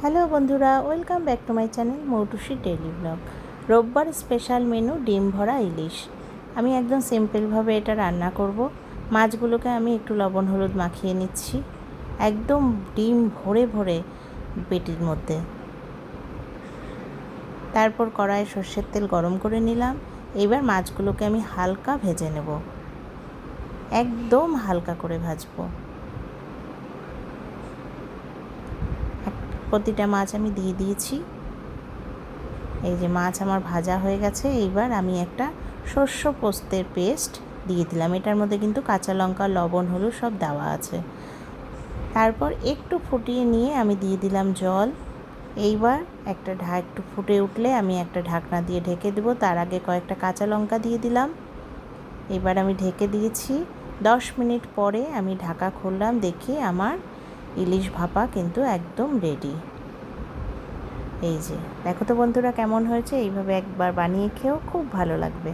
Hello বন্ধুরা, welcome back to my channel Moutushi daily blog. রোববার special menu ডিম ভরা ইলিশ। আমি একদম সিম্পলভাবে এটা রান্না করব। মাছগুলোকে আমি একটু লবণ হলুদ মাখিয়ে নিচ্ছি, একদম ডিম ভরে ভরে পেটির মধ্যে। তারপর কড়াইয়ে সর্ষের তেল গরম করে নিলাম। এবার মাছগুলোকে আমি হালকা ভেজে নেব, একদম হালকা করে ভাজবো। প্রতিটা মাছ আমি দিয়ে দিয়েছি। এই যে মাছ আমার ভাজা হয়ে গেছে। এইবার আমি একটা শস্য পোস্তের পেস্ট দিয়ে দিলাম। এটার মধ্যে কিন্তু কাঁচা লঙ্কা, লবণ, হলুদ সব দেওয়া আছে। তারপর একটু ফুটিয়ে নিয়ে আমি দিয়ে দিলাম জল। এইবার একটু ফুটে উঠলে আমি একটা ঢাকনা দিয়ে ঢেকে দেবো। তার আগে কয়েকটা কাঁচা লঙ্কা দিয়ে দিলাম। এবার আমি ঢেকে দিয়েছি। 10 মিনিট পরে আমি ঢাকা খুললাম, দেখি আমার ইলিশ ভাপা কিন্তু একদম রেডি। এই যে দেখো তো বন্ধুরা কেমন হয়েছে। এইভাবে একবার বানিয়ে খেয়েও খুব ভালো লাগবে।